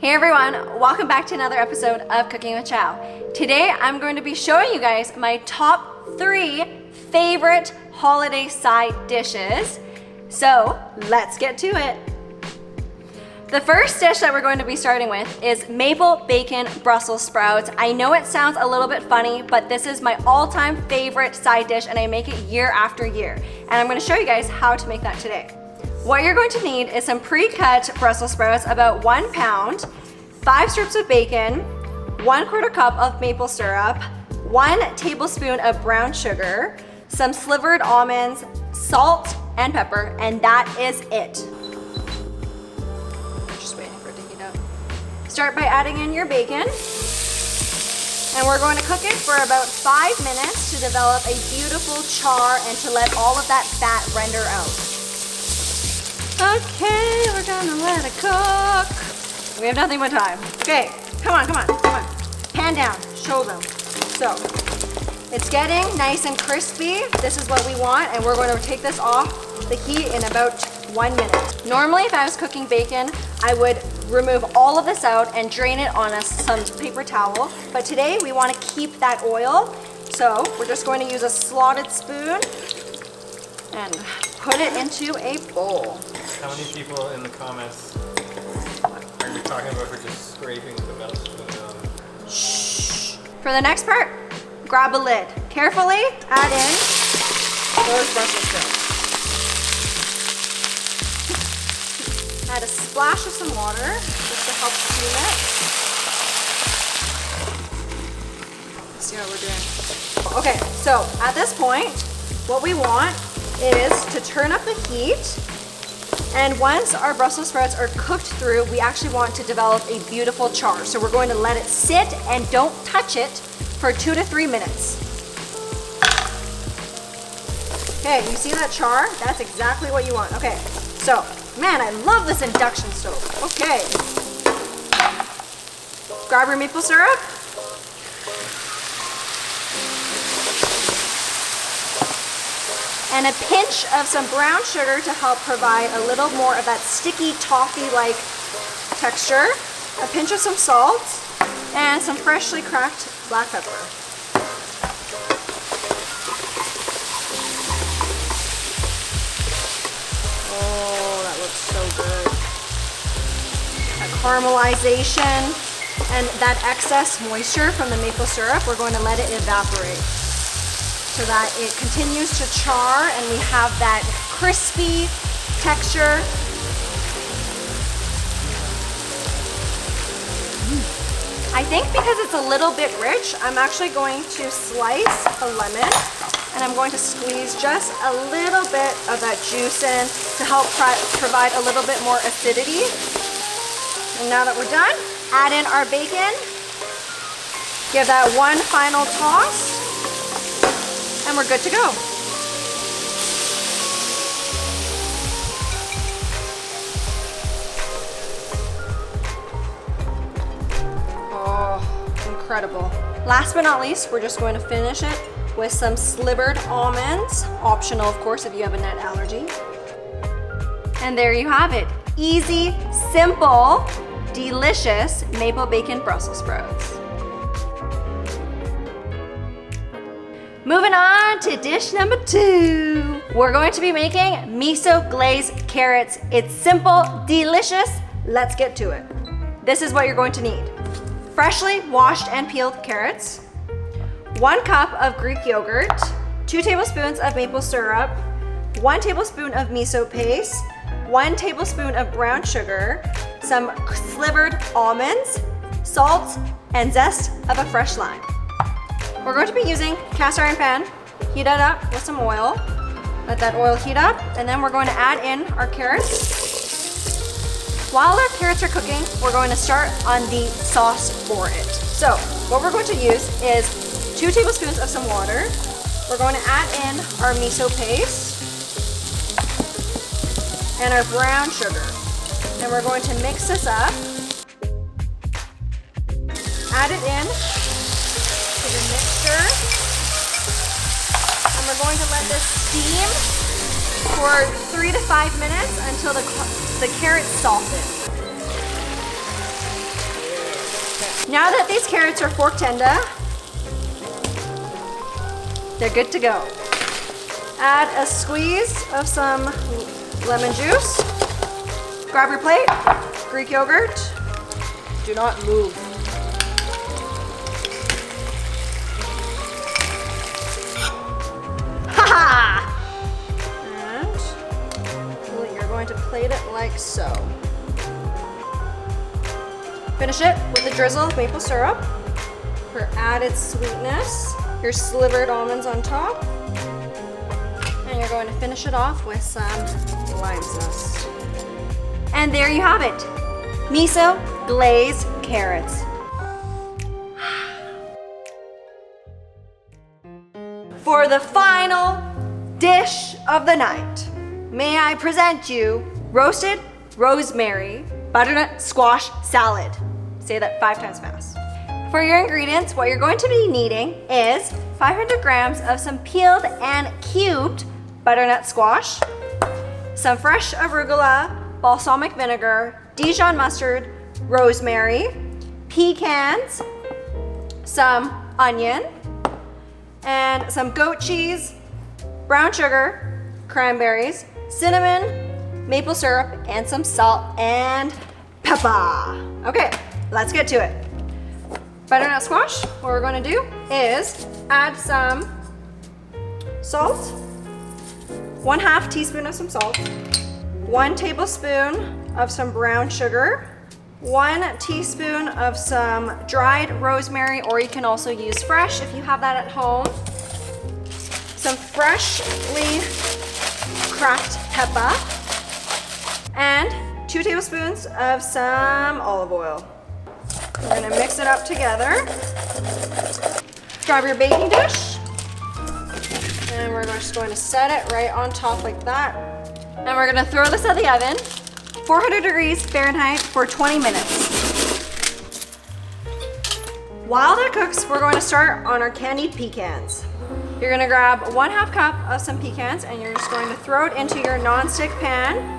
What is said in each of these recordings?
Hey everyone, welcome back to another episode of Cooking with Chow. Today I'm going to be showing you guys my top 3 favorite holiday side dishes. So let's get to it. The first dish that we're going to be starting with is maple bacon Brussels sprouts. I know it sounds a little bit funny, but this is my all-time favorite side dish and I make it year after year. And I'm going to show you guys how to make that today. What you're going to need is some pre-cut Brussels sprouts, about 1 pound, 5 strips of bacon, 1/4 cup of maple syrup, 1 tablespoon of brown sugar, some slivered almonds, salt and pepper, and that is it. Just waiting for it to heat up. Start by adding in your bacon, and we're going to cook it for about 5 minutes to develop a beautiful char and to let all of that fat render out. Okay, we're gonna let it cook. We have nothing but time. Okay, come on. Pan down, show them. So, it's getting nice and crispy. This is what we want, and we're going to take this off the heat in about 1 minute. Normally, if I was cooking bacon, I would remove all of this out and drain it on some paper towel. But today, we want to keep that oil. So, we're just going to use a slotted spoon and put it into a bowl. How many people in the comments are you talking about for just scraping with a metal spoon? Shh. For the next part, grab a lid. Carefully add in those Brussels sprouts. Add a splash of some water just to help steam it. Let's see what we're doing. Okay, so at this point, what we want is to turn up the heat. And once our Brussels sprouts are cooked through, we actually want to develop a beautiful char. So we're going to let it sit and don't touch it for 2 to 3 minutes. Okay, you see that char? That's exactly what you want. Okay, so, man, I love this induction stove. Okay. Grab your maple syrup. And a pinch of some brown sugar to help provide a little more of that sticky toffee-like texture. A pinch of some salt and some freshly cracked black pepper. Oh, that looks so good. That caramelization and that excess moisture from the maple syrup, we're going to let it evaporate, so that it continues to char and we have that crispy texture. I think because it's a little bit rich, I'm actually going to slice a lemon and I'm going to squeeze just a little bit of that juice in to help provide a little bit more acidity. And now that we're done, add in our bacon, give that one final toss, and we're good to go. Oh, incredible. Last but not least, we're just going to finish it with some slivered almonds. Optional, of course, if you have a nut allergy. And there you have it. Easy, simple, delicious maple bacon Brussels sprouts. Moving on to dish number 2. We're going to be making miso glazed carrots. It's simple, delicious. Let's get to it. This is what you're going to need. Freshly washed and peeled carrots, 1 cup of Greek yogurt, 2 tablespoons of maple syrup, 1 tablespoon of miso paste, 1 tablespoon of brown sugar, some slivered almonds, salt, and zest of a fresh lime. We're going to be using cast iron pan, heat it up with some oil, let that oil heat up, and then we're going to add in our carrots. While our carrots are cooking, we're going to start on the sauce for it. So what we're going to use is 2 tablespoons of some water. We're going to add in our miso paste and our brown sugar. And we're going to mix this up, add it in to the mixture, and we're going to let this steam for 3 to 5 minutes until the carrots soften. Now that these carrots are fork tender, they're good to go. Add a squeeze of some lemon juice. Grab your plate, Greek yogurt. Do not move. Ha-ha! And you're going to plate it like so. Finish it with a drizzle of maple syrup for added sweetness. Your slivered almonds on top. And you're going to finish it off with some lime zest. And there you have it. Miso glazed carrots. For the final dish of the night, may I present you roasted rosemary butternut squash salad. Say that 5 times fast. For your ingredients, what you're going to be needing is 500 grams of some peeled and cubed butternut squash, some fresh arugula, balsamic vinegar, Dijon mustard, rosemary, pecans, some onion, and some goat cheese, brown sugar, cranberries, cinnamon, maple syrup, and some salt and pepper. Okay, let's get to it. Butternut squash, what we're going to do is add some salt, 1/2 teaspoon of some salt, 1 tablespoon of some brown sugar, 1 teaspoon of some dried rosemary, or you can also use fresh if you have that at home, some freshly cracked pepper, and 2 tablespoons of some olive oil. We're gonna mix it up together. Grab your baking dish, and we're just going to set it right on top like that. And we're gonna throw this in the oven, 400 degrees Fahrenheit for 20 minutes. While that cooks, we're going to start on our candied pecans. You're gonna grab 1/2 cup of some pecans, and you're just going to throw it into your non-stick pan.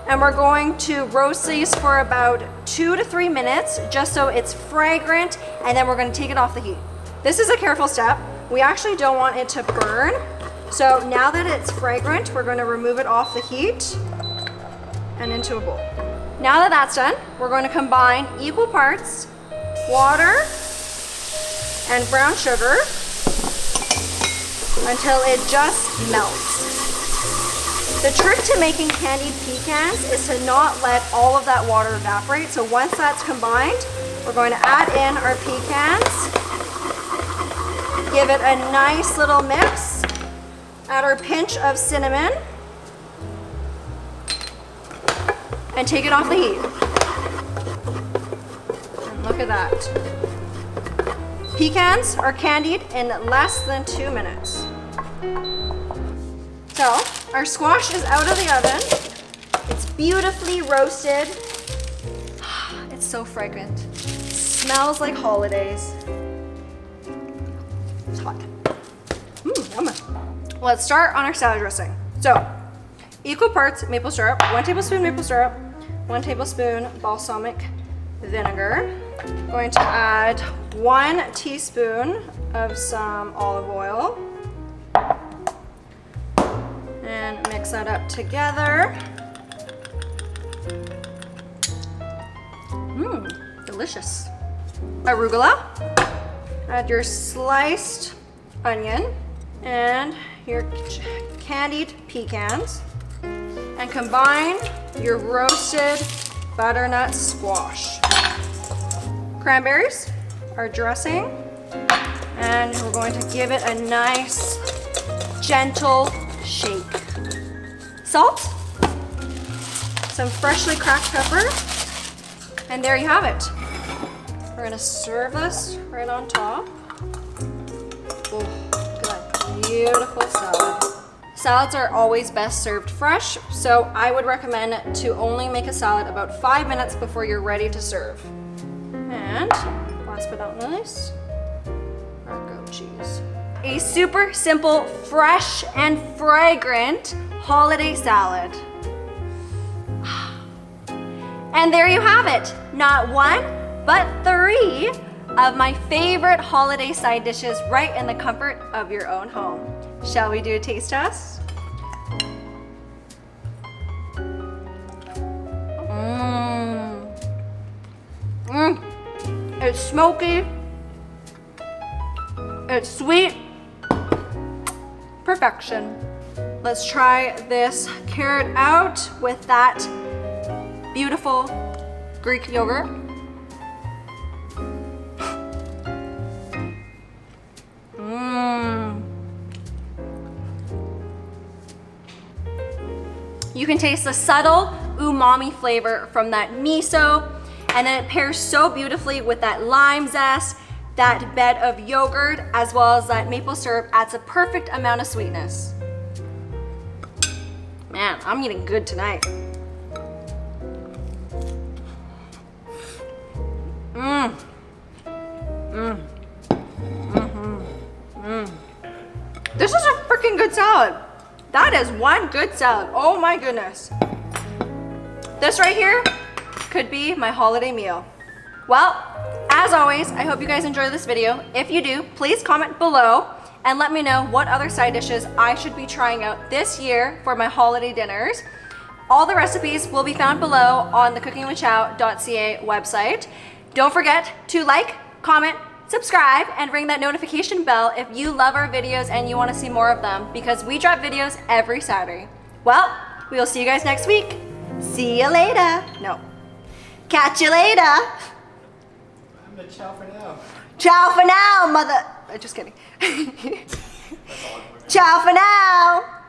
And we're going to roast these for about 2 to 3 minutes, just so it's fragrant, and then we're gonna take it off the heat. This is a careful step. We actually don't want it to burn. So now that it's fragrant, we're gonna remove it off the heat and into a bowl. Now that that's done, we're going to combine equal parts water and brown sugar until it just melts. The trick to making candied pecans is to not let all of that water evaporate. So once that's combined, we're going to add in our pecans, give it a nice little mix, add our pinch of cinnamon, and take it off the heat. And look at that. Pecans are candied in less than 2 minutes. So, our squash is out of the oven. It's beautifully roasted. It's so fragrant. Smells like holidays. It's hot. Yummy. Let's start on our salad dressing. So, equal parts maple syrup, 1 tablespoon maple syrup, 1 tablespoon balsamic vinegar. I'm going to add 1 teaspoon of some olive oil. And mix that up together. Delicious. Arugula. Add your sliced onion and your candied pecans. And combine your roasted butternut squash. Cranberries, our dressing. And we're going to give it a nice, gentle shake. Salt, some freshly cracked pepper, and there you have it. We're gonna serve this right on top. Oh, look at that beautiful salad. Salads are always best served fresh, so I would recommend to only make a salad about 5 minutes before you're ready to serve. And last but not least, our goat cheese. A super simple, fresh, and fragrant holiday salad. And there you have it. Not 1, but 3 of my favorite holiday side dishes right in the comfort of your own home. Shall we do a taste test? It's smoky, it's sweet, perfection. Let's try this carrot out with that beautiful Greek yogurt. You can taste the subtle umami flavor from that miso, and then it pairs so beautifully with that lime zest, that bed of yogurt, as well as that maple syrup adds a perfect amount of sweetness. Man, I'm eating good tonight. This is a freaking good salad. That is one good salad. Oh my goodness. This right here could be my holiday meal. Well, as always, I hope you guys enjoy this video. If you do, please comment below and let me know what other side dishes I should be trying out this year for my holiday dinners. All the recipes will be found below on the cookingwithchow.ca website. Don't forget to like, comment, subscribe, and ring that notification bell if you love our videos and you want to see more of them, because we drop videos every Saturday. Well, we will see you guys next week. See you later. No. Catch you later. I'm the chow for now. Ciao for now, mother. Just kidding. Ciao for now.